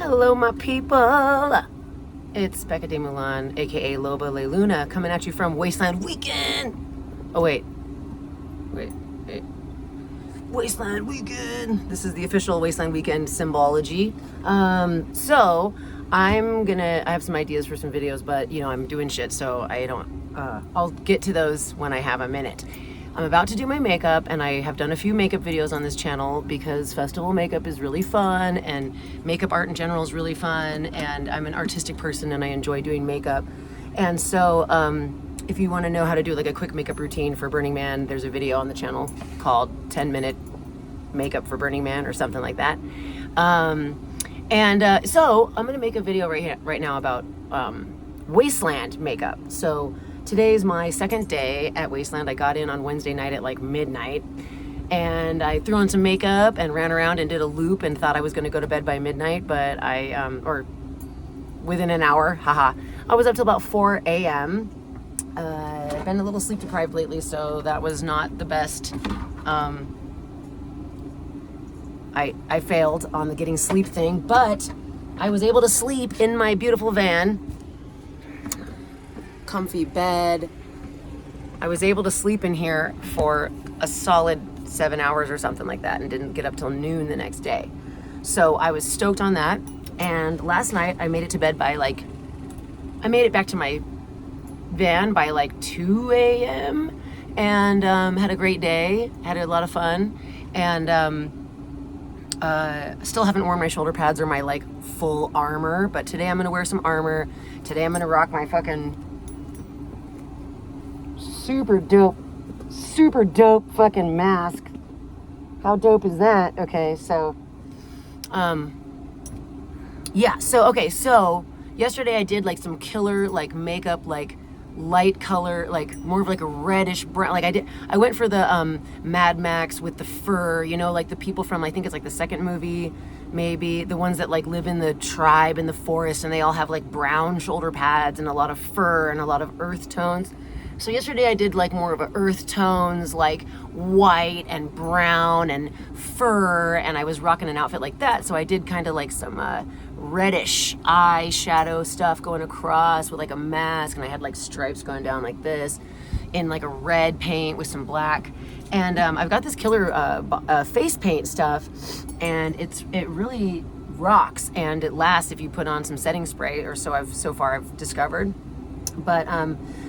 Hello, my people. It's Becca de Milan, aka Loba Le Luna, coming at you from Wasteland Weekend. Oh, wait. Wasteland Weekend. This is the official Wasteland Weekend symbology. So I have some ideas for some videos, but I'm doing shit, so I'll get to those when I have a minute. I'm about to do my makeup, and I have done a few makeup videos on this channel because festival makeup is really fun, and makeup art in general is really fun, and I'm an artistic person and I enjoy doing makeup. And so if you want to know how to do like a quick makeup routine for Burning Man, there's a video on the channel called 10-minute makeup for Burning Man or something like that. So I'm gonna make a video right now about Wasteland makeup. So today's my second day at Wasteland. I got in on Wednesday night at like midnight, and I threw on some makeup and ran around and did a loop and thought I was gonna go to bed by midnight, but or within an hour, haha. I was up till about 4 a.m. I've been a little sleep deprived lately, so that was not the best. I failed on the getting sleep thing, but I was able to sleep in my beautiful van. Comfy bed. I was able to sleep in here for a solid 7 hours or something like that and didn't get up till noon the next day. So I was stoked on that. And last night I made it to bed by I made it back to my van by like 2 a.m. and had a great day, had a lot of fun, and still haven't worn my shoulder pads or my like full armor, but today I'm gonna wear some armor. Today I'm gonna rock my fucking super dope fucking mask. How dope is that? Okay, so yeah, so yesterday I did like some killer like makeup, like light color, like more of like a reddish brown. Like I went for the Mad Max with the fur, like the people from, I think it's like the second movie, maybe, the ones that like live in the tribe in the forest, and they all have like brown shoulder pads and a lot of fur and a lot of earth tones. So yesterday I did like more of a earth tones, like white and brown and fur, and I was rocking an outfit like that. So I did kind of like some reddish eyeshadow stuff going across with like a mask, and I had like stripes going down like this in like a red paint with some black. And I've got this killer face paint stuff, and it really rocks, and it lasts if you put on some setting spray, or so far I've discovered. But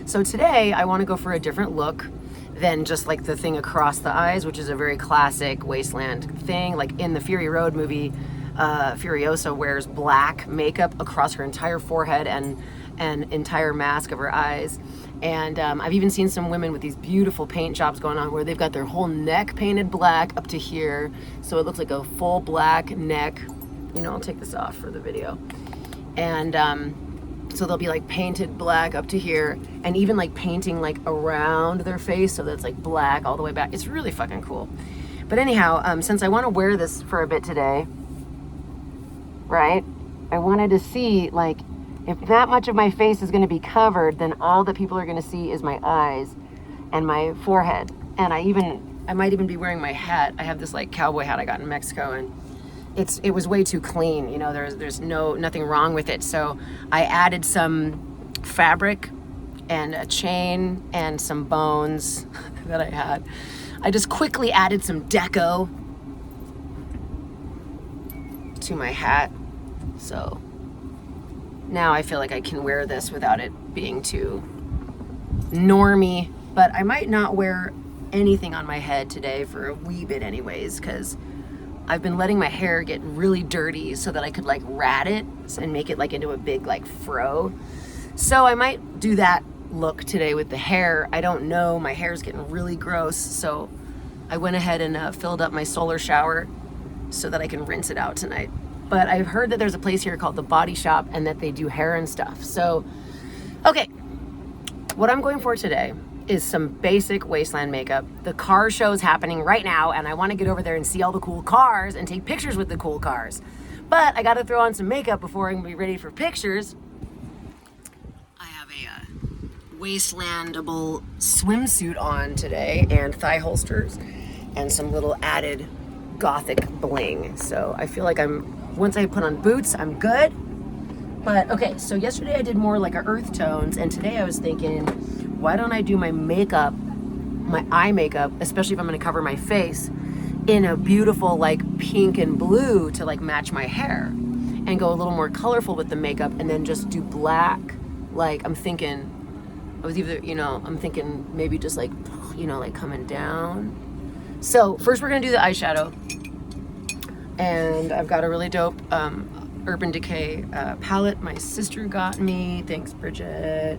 so today I want to go for a different look than just like the thing across the eyes, which is a very classic Wasteland thing. Like in the Fury Road movie, Furiosa wears black makeup across her entire forehead and an entire mask of her eyes. And I've even seen some women with these beautiful paint jobs going on where they've got their whole neck painted black up to here, so it looks like a full black neck. I'll take this off for the video. And so they'll be like painted black up to here, and even like painting like around their face so that it's like black all the way back. It's really fucking cool. But anyhow, since I want to wear this for a bit today, right, I wanted to see like if that much of my face is going to be covered, then all that people are going to see is my eyes and my forehead. And I might even be wearing my hat. I have this like cowboy hat I got in Mexico, and it was way too clean. There's nothing wrong with it. So I added some fabric and a chain and some bones that I had. I just quickly added some deco to my hat. So now I feel like I can wear this without it being too normie. But I might not wear anything on my head today for a wee bit anyways, because I've been letting my hair get really dirty so that I could like rat it and make it like into a big like fro. So I might do that look today with the hair. I don't know, my hair's getting really gross, so I went ahead and filled up my solar shower so that I can rinse it out tonight. But I've heard that there's a place here called The Body Shop and that they do hair and stuff. So, okay, what I'm going for today is some basic Wasteland makeup. The car show's happening right now, and I want to get over there and see all the cool cars and take pictures with the cool cars. But I got to throw on some makeup before I can be ready for pictures. I have a Wastelandable swimsuit on today, and thigh holsters, and some little added gothic bling. So I feel like I'm Once I put on boots, I'm good. But okay, so yesterday I did more like a earth tones, and today I was thinking, why don't I do my makeup, my eye makeup, especially if I'm gonna cover my face, in a beautiful like pink and blue to like match my hair, and go a little more colorful with the makeup, and then just do black. Like I'm thinking, I'm thinking maybe just like, like coming down. So first we're gonna do the eyeshadow, and I've got a really dope Urban Decay palette my sister got me. Thanks, Bridget.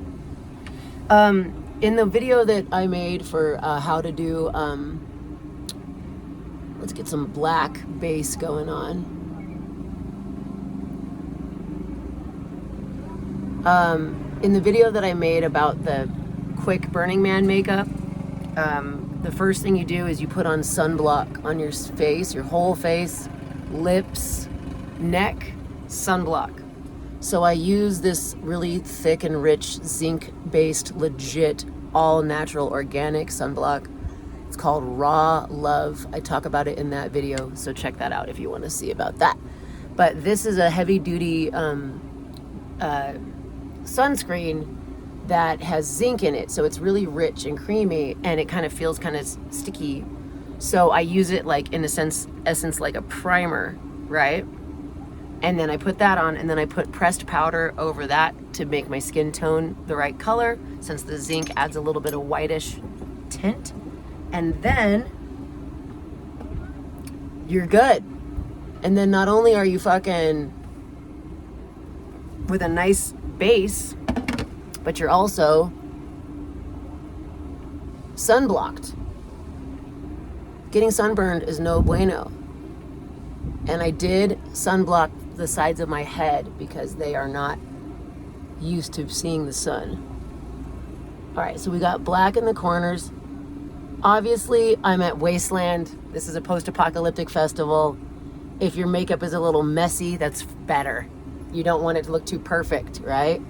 In the video that I made for how to do, let's get some black base going on. In the video that I made about the quick Burning Man makeup, the first thing you do is you put on sunblock on your face, your whole face, lips, neck, sunblock. So I use this really thick and rich zinc-based, legit, all-natural, organic sunblock. It's called Raw Love. I talk about it in that video, so check that out if you want to see about that. But this is a heavy-duty sunscreen that has zinc in it, so it's really rich and creamy, and it kind of feels kind of sticky. So I use it like in a essence like a primer, right? And then I put that on, and then I put pressed powder over that to make my skin tone the right color, since the zinc adds a little bit of whitish tint. And then you're good. And then not only are you fucking with a nice base, but you're also sunblocked. Getting sunburned is no bueno. And I did sunblock the sides of my head because they are not used to seeing the sun. All right, so we got black in the corners. Obviously, I'm at Wasteland. This is a post-apocalyptic festival. If your makeup is a little messy, that's better. You don't want it to look too perfect, right?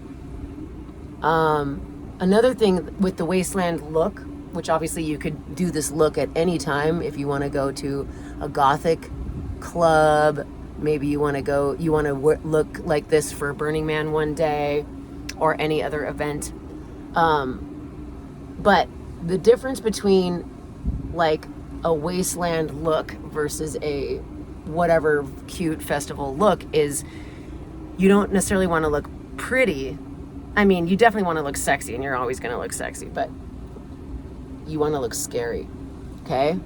Another thing with the Wasteland look, which obviously you could do this look at any time if you want to go to a gothic club, maybe you want to look like this for Burning Man one day or any other event. But the difference between like a Wasteland look versus a whatever cute festival look is you don't necessarily want to look pretty. I mean, you definitely want to look sexy, and you're always going to look sexy, but you want to look scary, okay?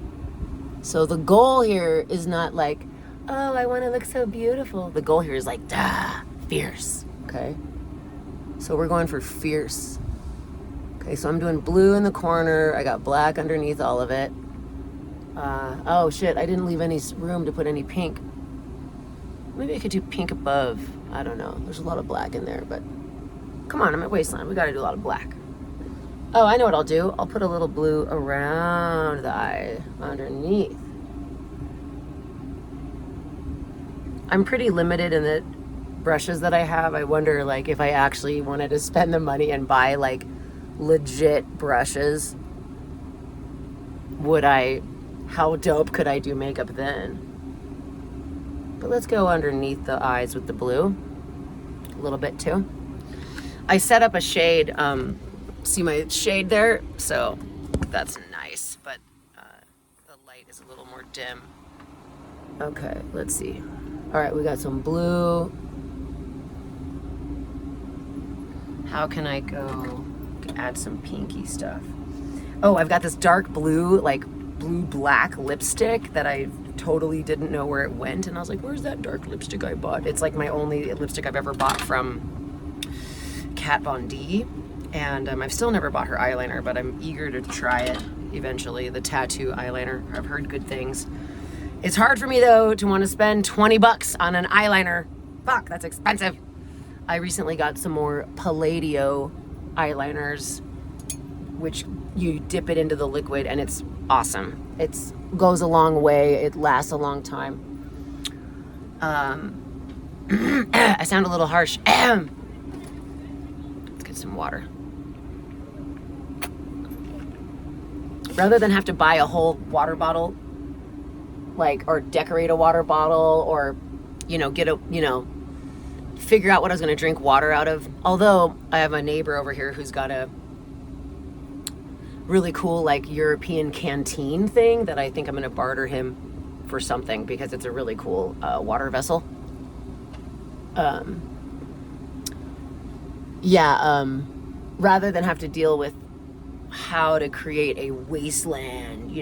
So the goal here is not like, oh, I want to look so beautiful. The goal here is like, fierce, okay? So we're going for fierce. Okay, so I'm doing blue in the corner. I got black underneath all of it. Oh shit, I didn't leave any room to put any pink. Maybe I could do pink above. I don't know. There's a lot of black in there, but come on, I'm at Wasteland. We gotta do a lot of black. Oh, I know what I'll do. I'll put a little blue around the eye underneath. I'm pretty limited in the brushes that I have. I wonder like if I actually wanted to spend the money and buy like legit brushes, how dope could I do makeup then? But let's go underneath the eyes with the blue a little bit too. I set up a shade, see my shade there? So that's nice, but the light is a little more dim. Okay, let's see. All right, we got some blue. How can I go add some pinky stuff? Oh, I've got this dark blue, like blue-black lipstick that I totally didn't know where it went. And I was like, where's that dark lipstick I bought? It's like my only lipstick I've ever bought from Kat Von D. And I've still never bought her eyeliner, but I'm eager to try it eventually, the tattoo eyeliner. I've heard good things. It's hard for me, though, to want to spend 20 bucks on an eyeliner. Fuck, that's expensive. I recently got some more Palladio eyeliners, which you dip it into the liquid, and it's awesome. It goes a long way. It lasts a long time. I sound a little harsh. Let's get some water. Rather than have to buy a whole water bottle, or decorate a water bottle, or figure out what I was going to drink water out of. Although I have a neighbor over here who's got a really cool like European canteen thing that I think I'm going to barter him for something, because it's a really cool water vessel. Rather than have to deal with how to create a wasteland,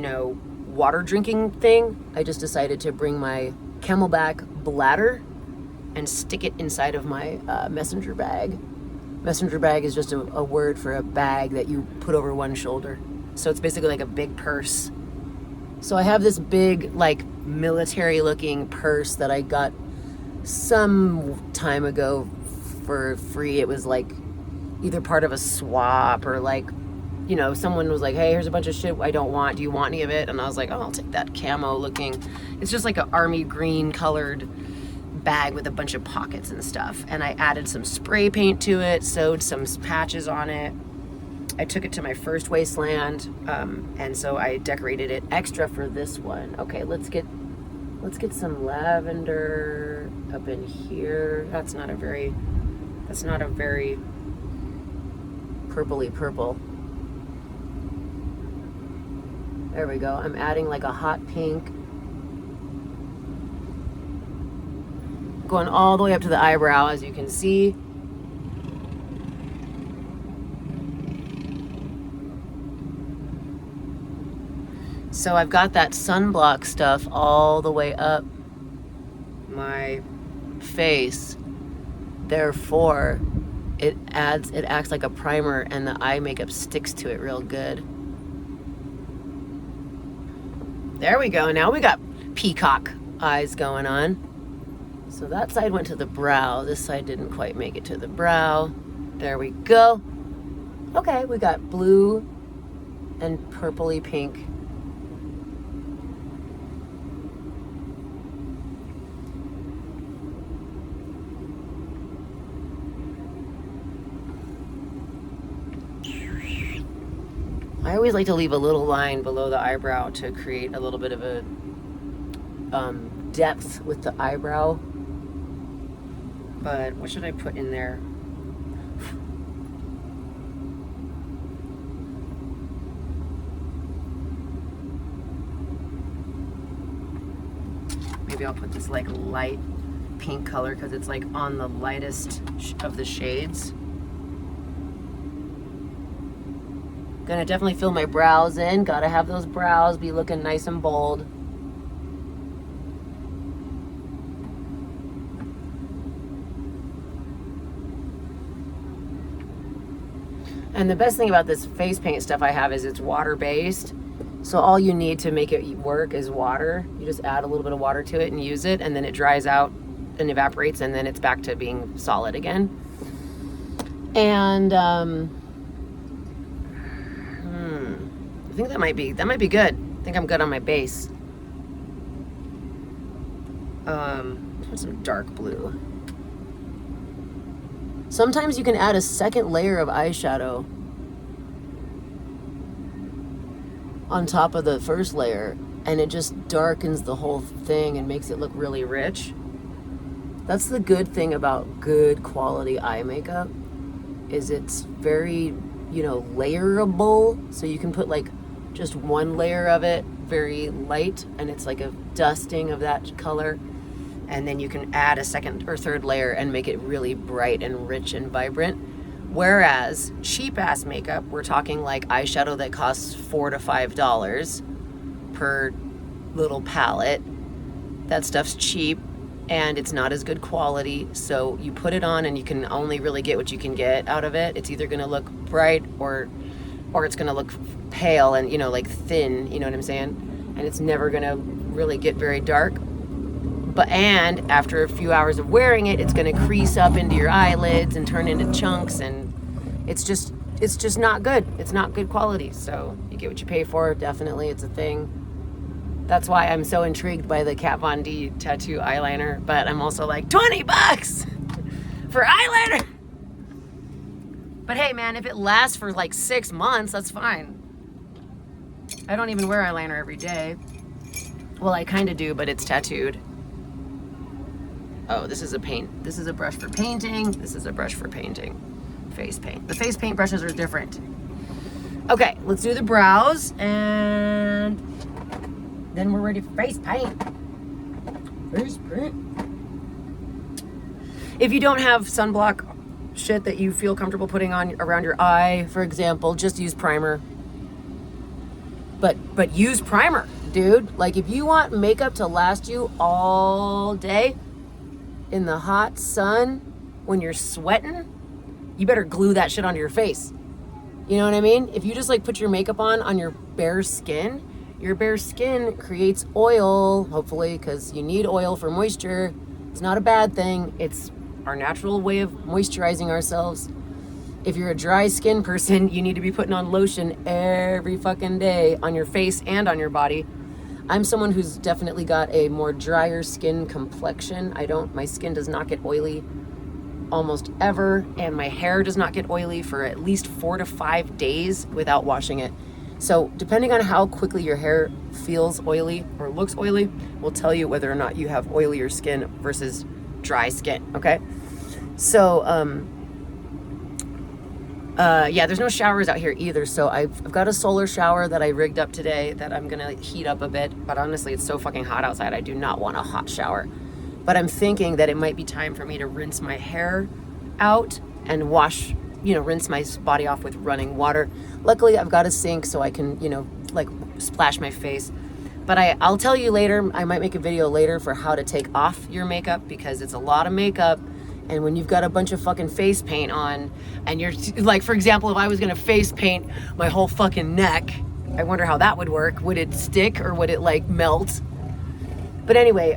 water drinking thing, I just decided to bring my Camelback bladder and stick it inside of my messenger bag. Messenger bag is just a word for a bag that you put over one shoulder. So it's basically like a big purse. So I have this big, like, military looking purse that I got some time ago for free. It was like either part of a swap or like, someone was like, hey, here's a bunch of shit I don't want. Do you want any of it? And I was like, oh, I'll take that camo looking. It's just like an army green colored bag with a bunch of pockets and stuff. And I added some spray paint to it, sewed some patches on it. I took it to my first Wasteland, and so I decorated it extra for this one. Okay, let's get some lavender up in here. That's not a very purpley purple. There we go. I'm adding like a hot pink, going all the way up to the eyebrow, as you can see. So I've got that sunblock stuff all the way up my face. Therefore, it acts like a primer, and the eye makeup sticks to it real good. There we go. Now we got peacock eyes going on. So that side went to the brow. This side didn't quite make it to the brow. There we go. Okay, we got blue and purpley pink. I always like to leave a little line below the eyebrow to create a little bit of a depth with the eyebrow. But what should I put in there? Maybe I'll put this like light pink color because it's like on the lightest of the shades. Gonna definitely fill my brows in. Gotta have those brows be looking nice and bold. And the best thing about this face paint stuff I have is it's water based. So all you need to make it work is water. You just add a little bit of water to it and use it, and then it dries out and evaporates, and then it's back to being solid again. And I think that might be good. I think I'm good on my base. Put some dark blue. Sometimes you can add a second layer of eyeshadow on top of the first layer, and it just darkens the whole thing and makes it look really rich. That's the good thing about good quality eye makeup, is it's very, layerable. So you can put like just one layer of it, very light, and it's like a dusting of that color. And then you can add a second or third layer and make it really bright and rich and vibrant. Whereas cheap ass makeup, we're talking like eyeshadow that costs $4 to $5 per little palette. That stuff's cheap and it's not as good quality. So you put it on and you can only really get what you can get out of it. It's either gonna look bright or it's gonna look pale and like thin, you know what I'm saying? And it's never gonna really get very dark. And after a few hours of wearing it, it's gonna crease up into your eyelids and turn into chunks, and it's just not good. It's not good quality. So you get what you pay for. Definitely, it's a thing. That's why I'm so intrigued by the Kat Von D tattoo eyeliner, but I'm also like, $20 for eyeliner. But hey, man, if it lasts for like 6 months, that's fine. I don't even wear eyeliner every day. Well, I kind of do, but it's tattooed. Oh, this is a paint. This is a brush for painting. This is a brush for painting. Face paint. The face paint brushes are different. Okay, let's do the brows, and then we're ready for face paint. Face paint. If you don't have sunblock shit that you feel comfortable putting on around your eye, for example, just use primer. But use primer, dude. Like, if you want makeup to last you all day in the hot sun when you're sweating, you better glue that shit onto your face. You know what I mean? If you just like put your makeup on your bare skin creates oil, hopefully, because you need oil for moisture. It's not a bad thing. It's our natural way of moisturizing ourselves. If you're a dry skin person, you need to be putting on lotion every fucking day on your face and on your body. I'm someone who's definitely got a more drier skin complexion. My skin does not get oily almost ever, and my hair does not get oily for at least 4 to 5 days without washing it. So depending on how quickly your hair feels oily or looks oily will tell you whether or not you have oilier skin versus dry skin, okay? So, yeah, there's no showers out here either. So I've got a solar shower that I rigged up today that I'm gonna heat up a bit. But honestly, it's so fucking hot outside. I do not want a hot shower. But I'm thinking that it might be time for me to rinse my hair out and wash, rinse my body off with running water. Luckily, I've got a sink so I can, like splash my face. But I'll tell you later, I might make a video later for how to take off your makeup, because it's a lot of makeup. And when you've got a bunch of fucking face paint on, and you're like, for example, if I was gonna face paint my whole fucking neck, I wonder how that would work. Would it stick or would it like melt? But anyway,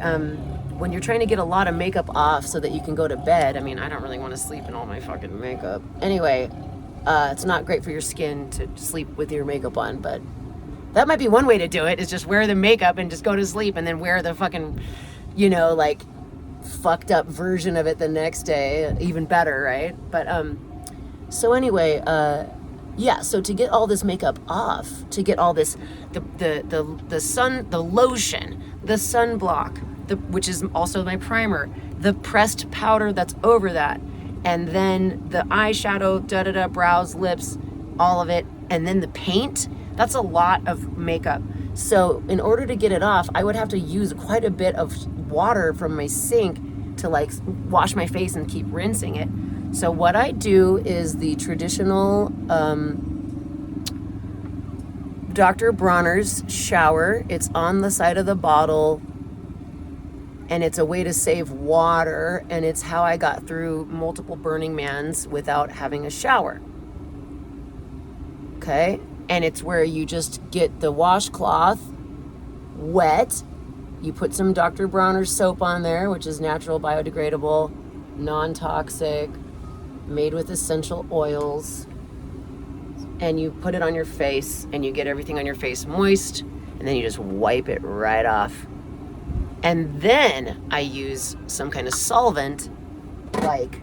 when you're trying to get a lot of makeup off so that you can go to bed, I mean, I don't really want to sleep in all my fucking makeup. Anyway, it's not great for your skin to sleep with your makeup on, but that might be one way to do it, is just wear the makeup and just go to sleep and then wear the fucking, like fucked up version of it the next day. Even better, right? But so anyway, yeah, so to get all this makeup off, to get all this, the lotion, the sunblock, which is also my primer, the pressed powder that's over that, and then the eyeshadow, brows, lips, all of it, and then the paint, that's a lot of makeup. So in order to get it off, I would have to use quite a bit of water from my sink to like wash my face and keep rinsing it. So what I do is the traditional Dr. Bronner's shower. It's on the side of the bottle, and it's a way to save water, and it's how I got through multiple Burning Mans without having a shower. Okay? And it's where you just get the washcloth wet, you put some Dr. Bronner's soap on there, which is natural, biodegradable, non-toxic, made with essential oils, and you put it on your face, and you get everything on your face moist, and then you just wipe it right off. And then I use some kind of solvent like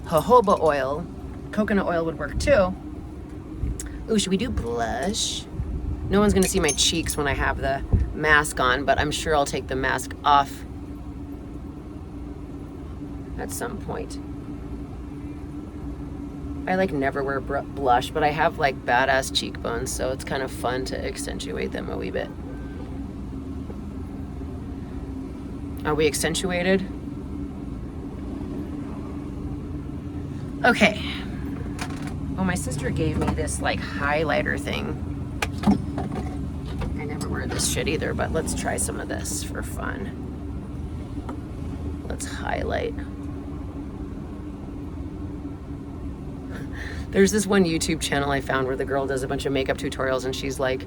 jojoba oil. Coconut oil would work too. Ooh, should we do blush? No one's gonna see my cheeks when I have the mask on, but I'm sure I'll take the mask off at some point. I like never wear blush, but I have like badass cheekbones, so it's kind of fun to accentuate them a wee bit. Are we accentuated? Okay. Oh, my sister gave me this like highlighter thing. I never wear this shit either, but let's try some of this for fun. Let's highlight. There's this one YouTube channel I found where the girl does a bunch of makeup tutorials, and she's like,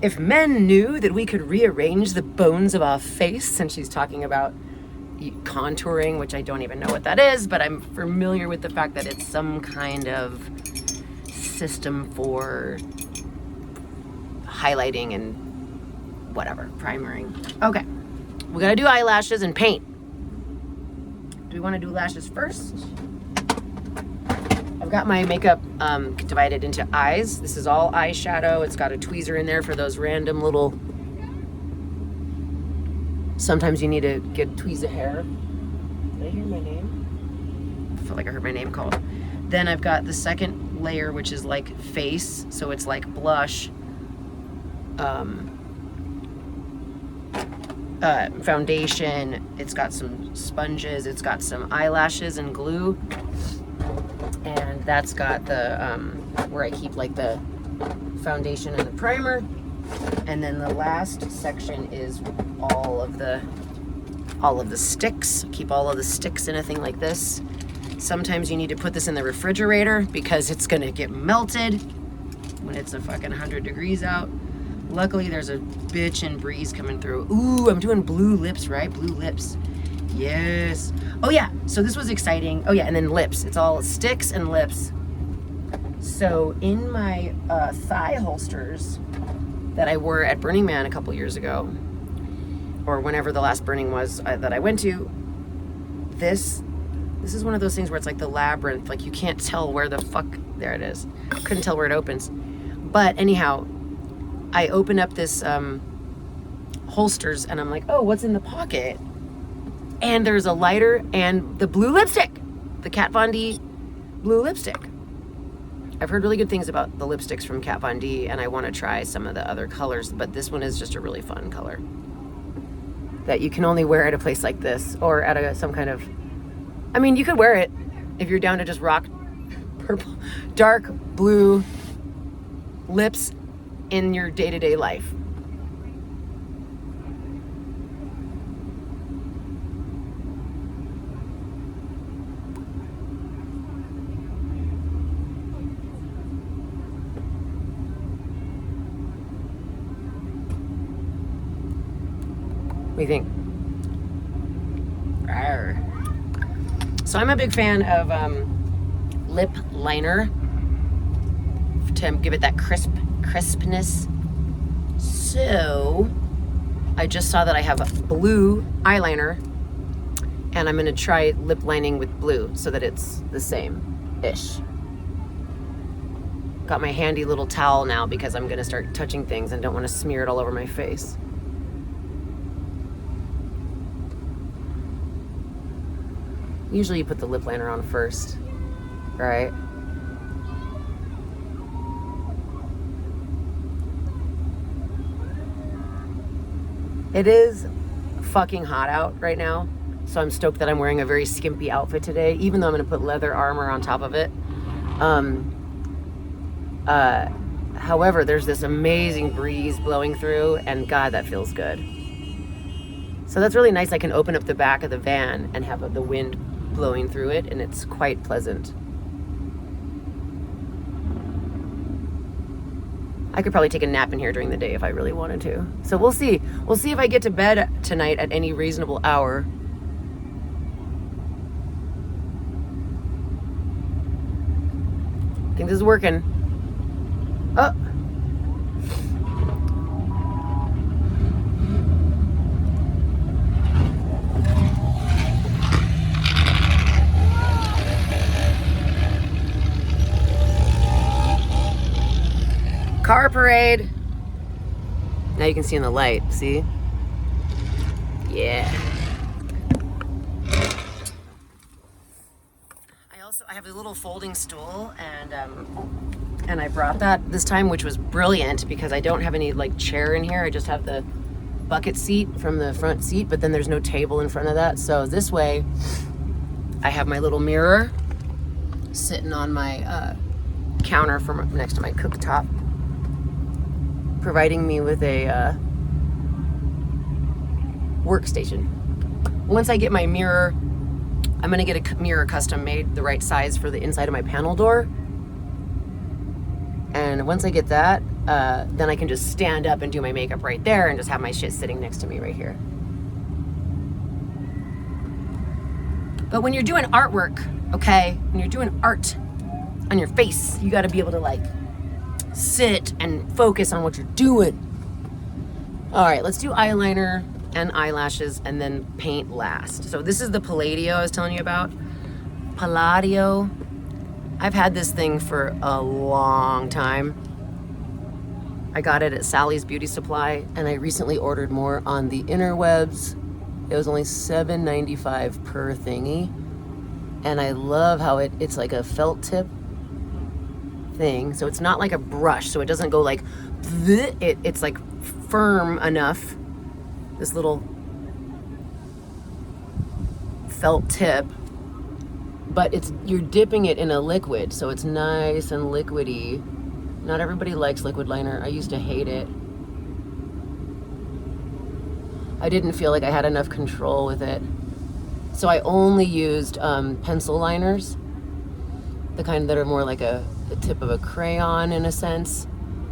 if men knew that we could rearrange the bones of our face, and she's talking about contouring, which I don't even know what that is, but I'm familiar with the fact that it's some kind of system for highlighting and whatever, primering. Okay, we gotta do eyelashes and paint. Do we want to do lashes first? I've got my makeup divided into eyes. This is all eyeshadow. It's got a tweezer in there for those random little, sometimes you need to tweeze a hair. hear my name? I feel like I heard my name called. Then I've got the second layer, which is like face, so it's like blush, foundation. It's got some sponges. It's got some eyelashes and glue, and that's got the where I keep like the foundation and the primer. And then the last section is all of the sticks. Keep all of the sticks in a thing like this. Sometimes you need to put this in the refrigerator because it's gonna get melted when it's a fucking 100 degrees out. Luckily there's a bitchin' breeze coming through. Ooh, I'm doing blue lips, right? Blue lips. Yes. Oh yeah, so this was exciting. Oh yeah, and then lips. It's all sticks and lips. So in my thigh holsters that I wore at Burning Man a couple years ago, or whenever the last burning was that I went to, this is one of those things where it's like the labyrinth, like you can't tell where the fuck, there it is. Couldn't tell where it opens. But anyhow, I open up this holsters and I'm like, oh, what's in the pocket? And there's a lighter and the blue lipstick, the Kat Von D blue lipstick. I've heard really good things about the lipsticks from Kat Von D, and I want to try some of the other colors, but this one is just a really fun color that you can only wear at a place like this, or at some kind of, I mean, you could wear it if you're down to just rock purple, dark blue lips in your day-to-day life. What do you think? Arr. So I'm a big fan of lip liner to give it that crispness. So I just saw that I have a blue eyeliner, and I'm gonna try lip lining with blue so that it's the same-ish. Got my handy little towel now because I'm gonna start touching things and don't want to smear it all over my face. Usually you put the lip liner on first, right? It is fucking hot out right now, so I'm stoked that I'm wearing a very skimpy outfit today, even though I'm gonna put leather armor on top of it. However, there's this amazing breeze blowing through, and God, that feels good. So that's really nice. I can open up the back of the van and have the wind blowing through it, and it's quite pleasant. I could probably take a nap in here during the day if I really wanted to. So we'll see. We'll see if I get to bed tonight at any reasonable hour. I think this is working. Oh. Car parade. Now you can see in the light, see? Yeah. I have a little folding stool, and I brought that this time, which was brilliant because I don't have any like chair in here. I just have the bucket seat from the front seat, but then there's no table in front of that. So this way I have my little mirror sitting on my counter from next to my cooktop, providing me with a workstation. Once I get my mirror, I'm gonna get a mirror custom made the right size for the inside of my panel door. And once I get that, then I can just stand up and do my makeup right there and just have my shit sitting next to me right here. But when you're doing artwork, okay, when you're doing art on your face, you gotta be able to like sit and focus on what you're doing. All right, let's do eyeliner and eyelashes and then paint last. So this is the Palladio I was telling you about. Palladio. I've had this thing for a long time. I got it at Sally's Beauty Supply, and I recently ordered more on the interwebs. It was only $7.95 per thingy. And I love how it's like a felt tip thing. So it's not like a brush. So it doesn't go like, it's like firm enough. This little felt tip. But you're dipping it in a liquid. So it's nice and liquidy. Not everybody likes liquid liner. I used to hate it. I didn't feel like I had enough control with it. So I only used pencil liners, the kind that are more like the tip of a crayon in a sense.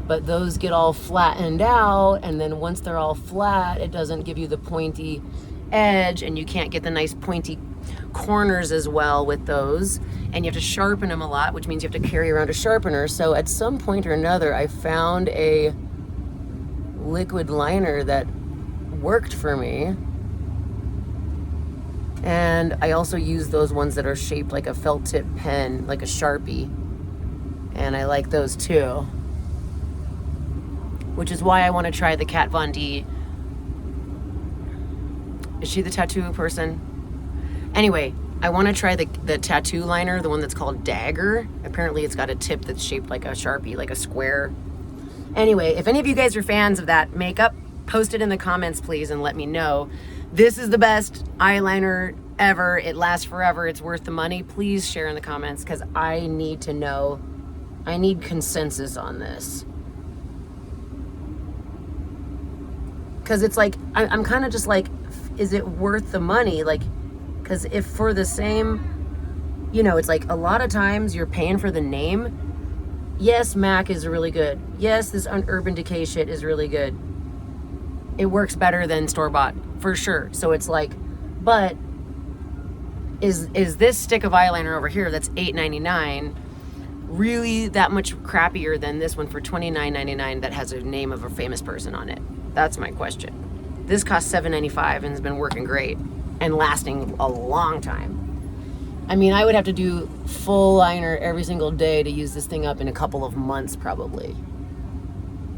But those get all flattened out, and then once they're all flat, it doesn't give you the pointy edge, and you can't get the nice pointy corners as well with those. And you have to sharpen them a lot, which means you have to carry around a sharpener. So at some point or another, I found a liquid liner that worked for me. And I also use those ones that are shaped like a felt tip pen, like a Sharpie. And I like those too. Which is why I want to try the Kat Von D. Is she the tattoo person? Anyway, I want to try the tattoo liner, the one that's called Dagger. Apparently it's got a tip that's shaped like a Sharpie, like a square. Anyway, if any of you guys are fans of that makeup, post it in the comments, please, and let me know. This is the best eyeliner ever. It lasts forever. It's worth the money. Please share in the comments because I need to know. I need consensus on this. Because it's like, I'm kind of just like, is it worth the money? Like, because if for the same, you know, it's like a lot of times you're paying for the name. Yes, MAC is really good. Yes, this Urban Decay shit is really good. It works better than store-bought, for sure. So it's like, but is this stick of eyeliner over here that's $8.99 really that much crappier than this one for $29.99 that has a name of a famous person on it? That's my question. This costs $7.95 and has been working great and lasting a long time. I mean, I would have to do full liner every single day to use this thing up in a couple of months probably.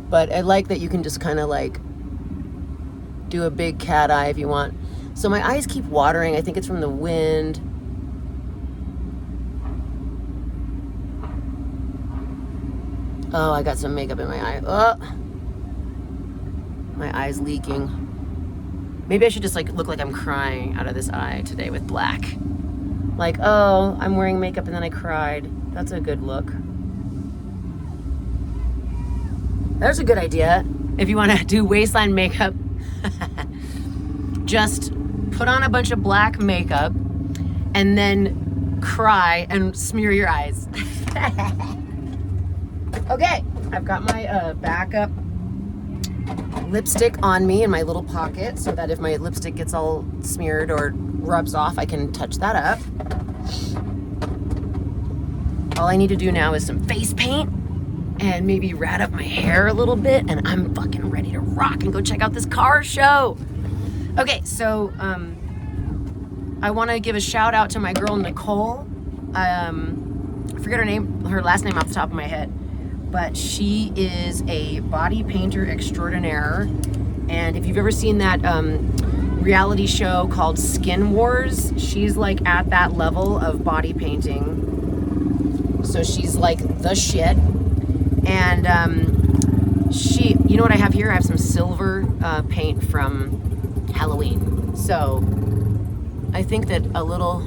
But I like that you can just kind of like do a big cat eye if you want. So my eyes keep watering. I think it's from the wind. Oh, I got some makeup in my eye. Oh, my eye's leaking. Maybe I should just like look like I'm crying out of this eye today with black. Like, oh, I'm wearing makeup and then I cried. That's a good look. There's a good idea. If you want to do wasteland makeup, just put on a bunch of black makeup and then cry and smear your eyes. Okay, I've got my backup lipstick on me in my little pocket so that if my lipstick gets all smeared or rubs off, I can touch that up. All I need to do now is some face paint and maybe rat up my hair a little bit, and I'm fucking ready to rock and go check out this car show. Okay, so I want to give a shout out to my girl Nicole. I forget her last name off the top of my head, but she is a body painter extraordinaire. And if you've ever seen that reality show called Skin Wars, she's like at that level of body painting. So she's like the shit. And you know what I have here? I have some silver paint from Halloween. So I think that a little,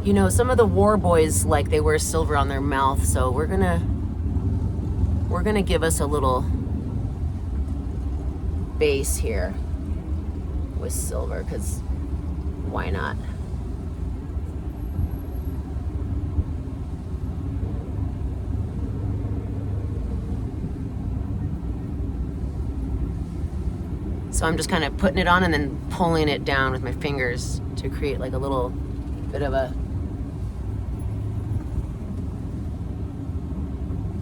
you know, some of the war boys, like, they wear silver on their mouth. So we're gonna give us a little base here with silver, because why not? So I'm just kind of putting it on and then pulling it down with my fingers to create like a little bit of a...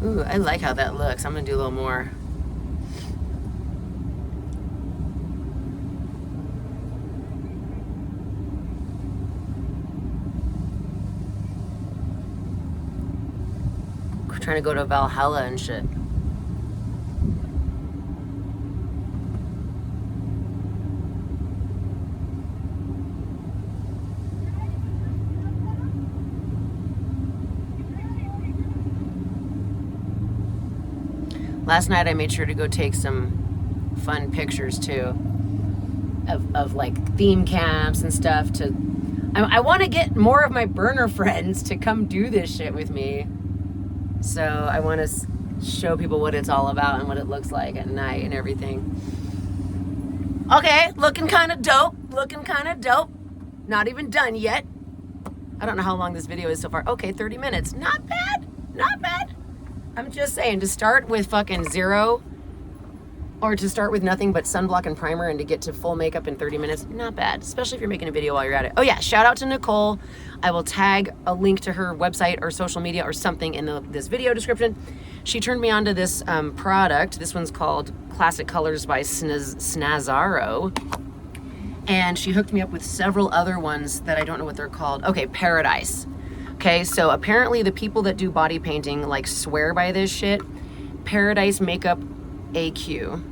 Ooh, I like how that looks. I'm gonna do a little more. We're trying to go to Valhalla and shit. Last night I made sure to go take some fun pictures too of like theme camps and stuff. I want to get more of my burner friends to come do this shit with me. So I want to show people what it's all about and what it looks like at night and everything. Okay, looking kind of dope. Not even done yet. I don't know how long this video is so far. Okay, 30 minutes. Not bad. I'm just saying, to start with fucking zero, or to start with nothing but sunblock and primer and to get to full makeup in 30 minutes, not bad, especially if you're making a video while you're at it. Oh yeah, shout out to Nicole. I will tag a link to her website or social media or something in this video description. She turned me on to this product. This one's called Classic Colors by snazaroo. And she hooked me up with several other ones that I don't know what they're called. Okay, Paradise. Okay, so apparently the people that do body painting like swear by this shit. Paradise Makeup AQ.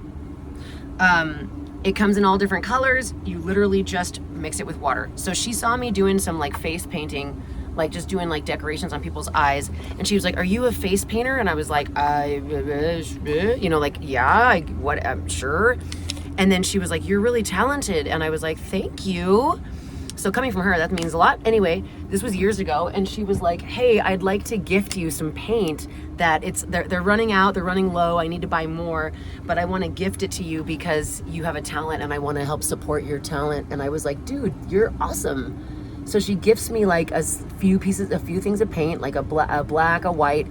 It comes in all different colors. You literally just mix it with water. So she saw me doing some like face painting, like just doing like decorations on people's eyes. And she was like, "Are you a face painter?" And I was like, you know, like, yeah, I'm sure. And then she was like, "You're really talented." And I was like, "Thank you." So coming from her, that means a lot. Anyway, this was years ago, and she was like, "Hey, I'd like to gift you some paint that they're running out, they're running low, I need to buy more, but I want to gift it to you because you have a talent and I want to help support your talent." And I was like, "Dude, you're awesome." So she gifts me like a few things of paint, like a black, a white,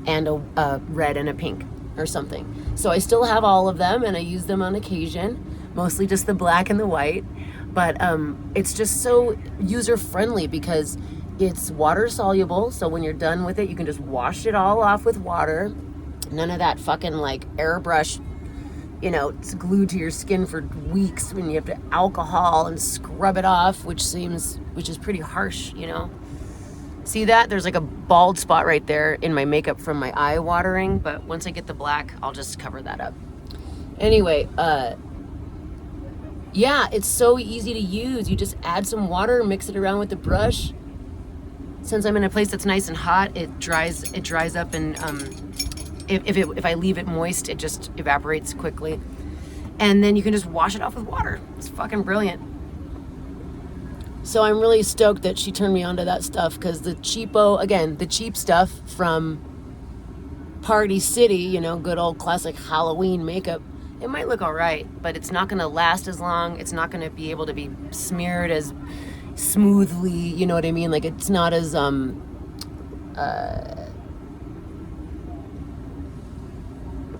and a red and a pink or something. So I still have all of them and I use them on occasion, mostly just the black and the white. But it's just so user-friendly because it's water soluble. So when you're done with it, you can just wash it all off with water. None of that fucking like airbrush, you know, it's glued to your skin for weeks when you have to alcohol and scrub it off, which is pretty harsh, you know. See that? There's like a bald spot right there in my makeup from my eye watering. But once I get the black, I'll just cover that up. Anyway, yeah, it's so easy to use. You just add some water, mix it around with the brush. Since I'm in a place that's nice and hot, it dries up, and if I leave it moist, it just evaporates quickly. And then you can just wash it off with water. It's fucking brilliant. So I'm really stoked that she turned me onto that stuff, because the cheap stuff from Party City, you know, good old classic Halloween makeup, it might look all right, but it's not going to last as long. It's not going to be able to be smeared as smoothly, you know what I mean? Like, it's not as,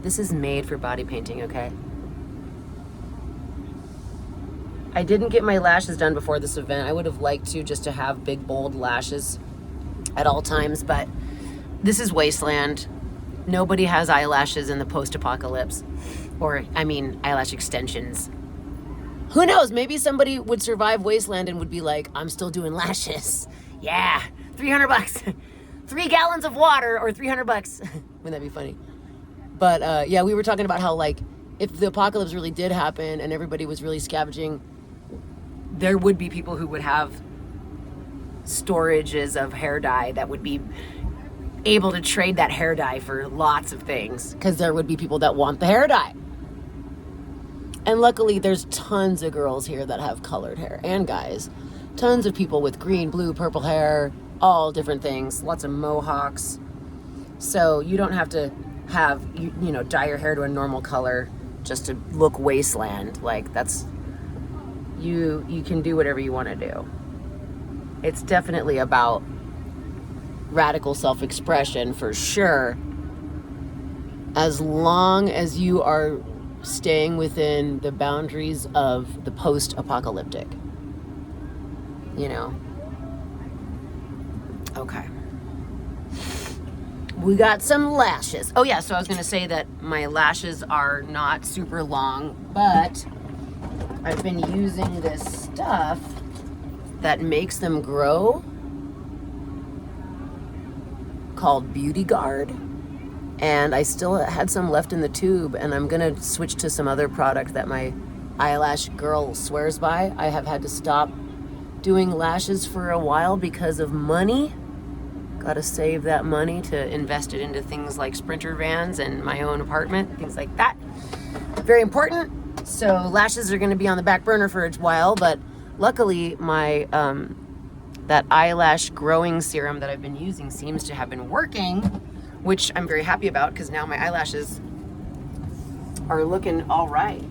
this is made for body painting, okay? I didn't get my lashes done before this event. I would have liked to, just to have big, bold lashes at all times, but this is Wasteland. Nobody has eyelashes in the post-apocalypse. Or, I mean, eyelash extensions. Who knows? Maybe somebody would survive Wasteland and would be like, "I'm still doing lashes. Yeah, $300. 3 gallons of water, or $300. Wouldn't that be funny? But yeah, we were talking about how, like, if the apocalypse really did happen and everybody was really scavenging, there would be people who would have storages of hair dye that would be able to trade that hair dye for lots of things, because there would be people that want the hair dye. And luckily there's tons of girls here that have colored hair, and guys. Tons of people with green, blue, purple hair, all different things, lots of mohawks. So you don't have to have, you know, dye your hair to a normal color just to look Wasteland. Like, that's, you can do whatever you want to do. It's definitely about radical self-expression for sure, as long as you are staying within the boundaries of the post-apocalyptic, you know. Okay, we got some lashes. Oh yeah, so I was gonna say that my lashes are not super long, but I've been using this stuff that makes them grow called Beauty Guard, and I still had some left in the tube, and I'm gonna switch to some other product that my eyelash girl swears by. I have had to stop doing lashes for a while because of money, Gotta save that money to invest it into things like Sprinter vans and my own apartment, things like that. Very important. So lashes are gonna be on the back burner for a while, but luckily my that eyelash growing serum that I've been using seems to have been working, which I'm very happy about because now my eyelashes are looking all right.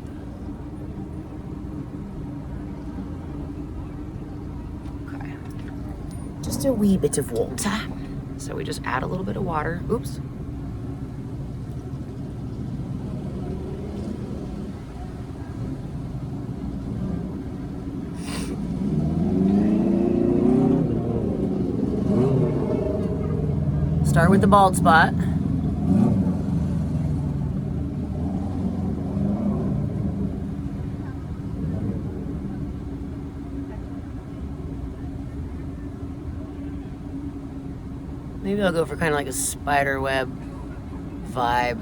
Okay. Just a wee bit of water. So we just add a little bit of water. Oops. Start with the bald spot. Maybe I'll go for kind of like a spider web vibe.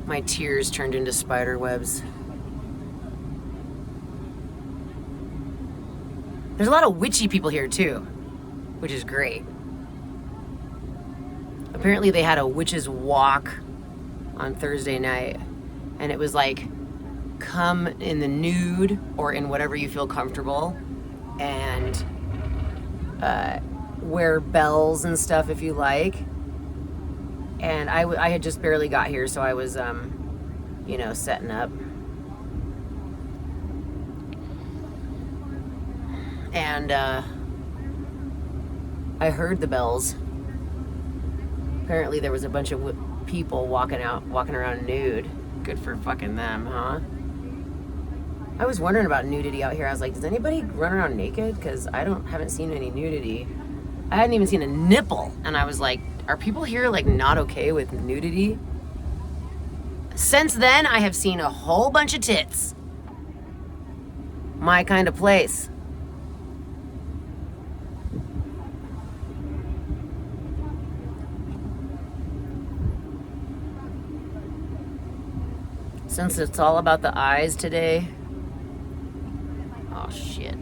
My tears turned into spider webs. There's a lot of witchy people here too, which is great. Apparently they had a witch's walk on Thursday night, and it was like, come in the nude or in whatever you feel comfortable, and wear bells and stuff if you like. And I had just barely got here, so I was, you know, setting up. And I heard the bells. Apparently there was a bunch of people walking around nude. Good for fucking them, huh? I was wondering about nudity out here. I was like, does anybody run around naked? Because I haven't seen any nudity. I hadn't even seen a nipple. And I was like, are people here like not okay with nudity? Since then, I have seen a whole bunch of tits. My kind of place. Since it's all about the eyes today. Oh shit.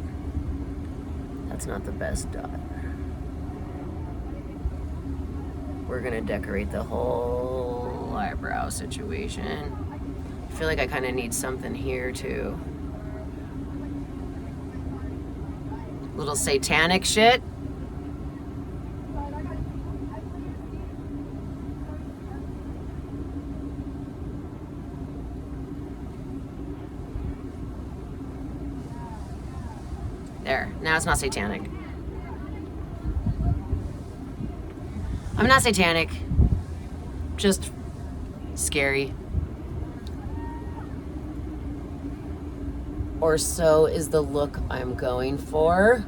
That's not the best dot. We're gonna decorate the whole eyebrow situation. I feel like I kind of need something here too. Little satanic shit. There, now it's not satanic. I'm not satanic, just scary. Or so is the look I'm going for.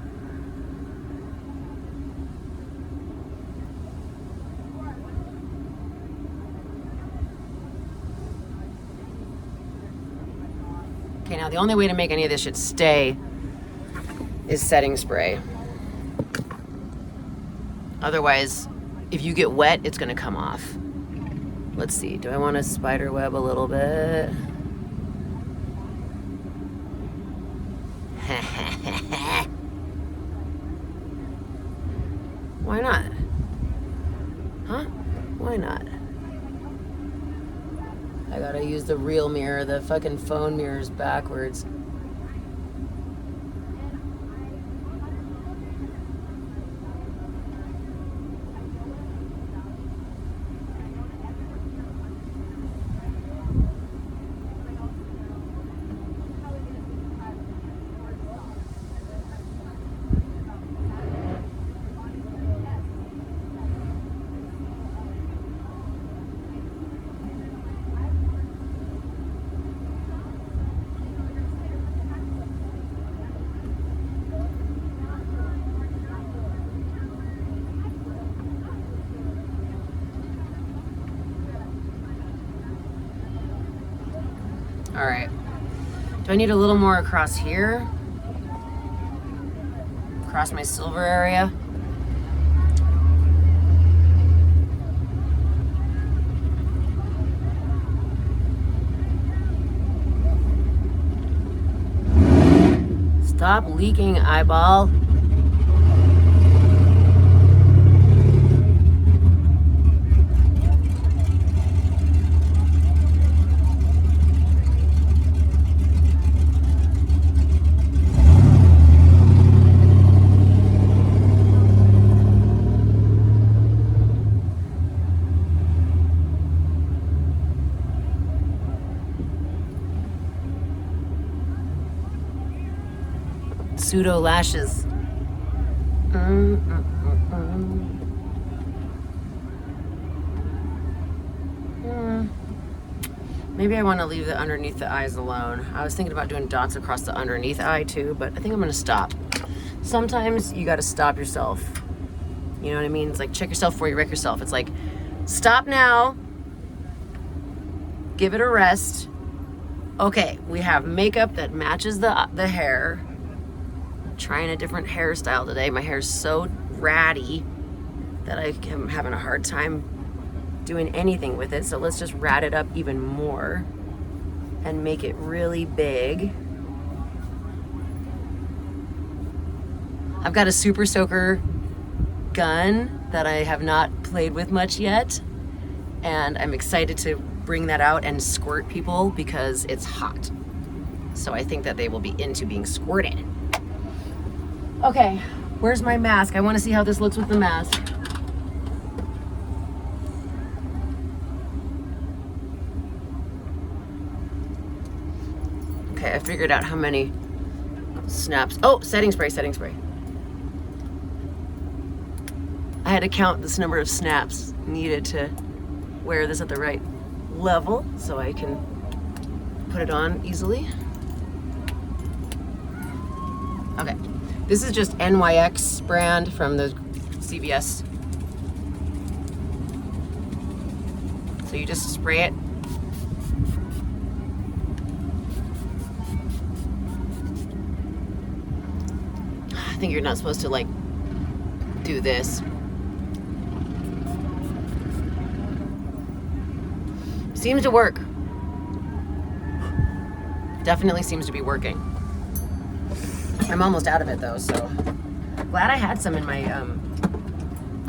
Okay, now the only way to make any of this shit stay is setting spray. Otherwise, if you get wet, it's gonna come off. Let's see, do I want to spider web a little bit? Why not? Huh? Why not? I gotta use the real mirror, the fucking phone mirror's backwards. All right. Do I need a little more across here? Across my silver area? Stop leaking, eyeball. Pseudo lashes. Maybe I want to leave the underneath the eyes alone. I was thinking about doing dots across the underneath eye too, but I think I'm going to stop. Sometimes you got to stop yourself. You know what I mean? It's like check yourself before you wreck yourself. It's like stop now. Give it a rest. Okay, we have makeup that matches the hair. Trying a different hairstyle today. My hair's so ratty that I am having a hard time doing anything with it. So let's just rat it up even more and make it really big. I've got a super soaker gun that I have not played with much yet, and I'm excited to bring that out and squirt people because it's hot. So I think that they will be into being squirted. Okay, where's my mask? I want to see how this looks with the mask. Okay, I figured out how many snaps. Oh, setting spray, setting spray. I had to count this number of snaps needed to wear this at the right level so I can put it on easily. Okay. This is just NYX brand from the CVS. So you just spray it. I think you're not supposed to like do this. Seems to work. Definitely seems to be working. I'm almost out of it though, so glad I had some in my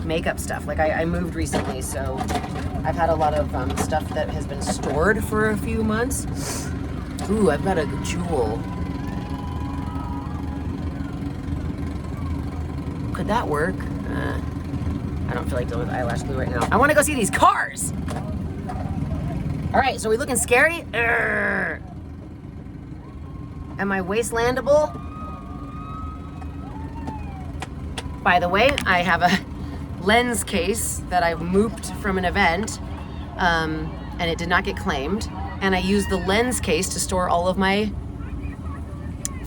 makeup stuff. Like I moved recently, so I've had a lot of stuff that has been stored for a few months. Ooh, I've got a jewel. Could that work? I don't feel like dealing with eyelash glue right now. I want to go see these cars. All right, so are we looking scary? Urgh. Am I wastelandable? By the way, I have a lens case that I mooped from an event, and it did not get claimed. And I used the lens case to store all of my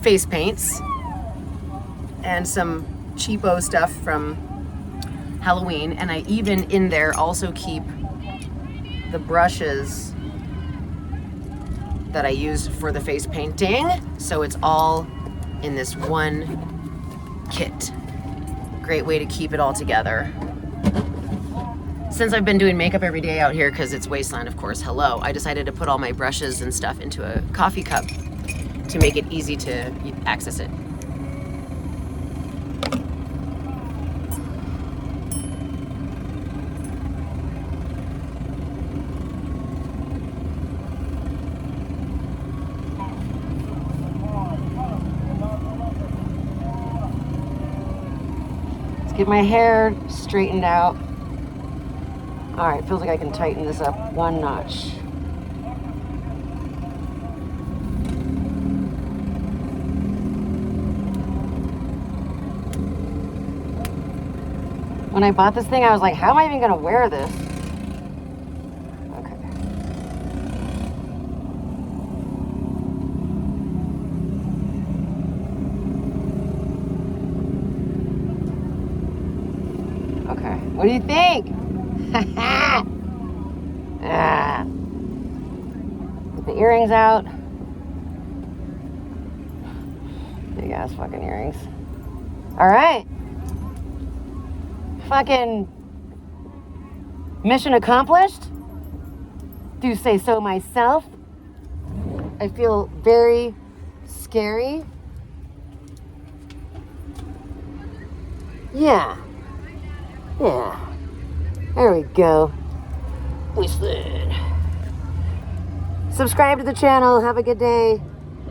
face paints and some cheapo stuff from Halloween. And I even in there also keep the brushes that I used for the face painting. So it's all in this one kit. Great way to keep it all together. Since I've been doing makeup every day out here, because it's Wasteland, of course, hello, I decided to put all my brushes and stuff into a coffee cup to make it easy to access it. Get my hair straightened out. All right, feels like I can tighten this up one notch. When I bought this thing, I was like, how am I even gonna wear this? What do you think? Get the earrings out. Big ass fucking earrings. All right. Fucking mission accomplished. Do say so myself. I feel very scary. Yeah. Yeah. There we go. Wasteland. Subscribe to the channel. Have a good day.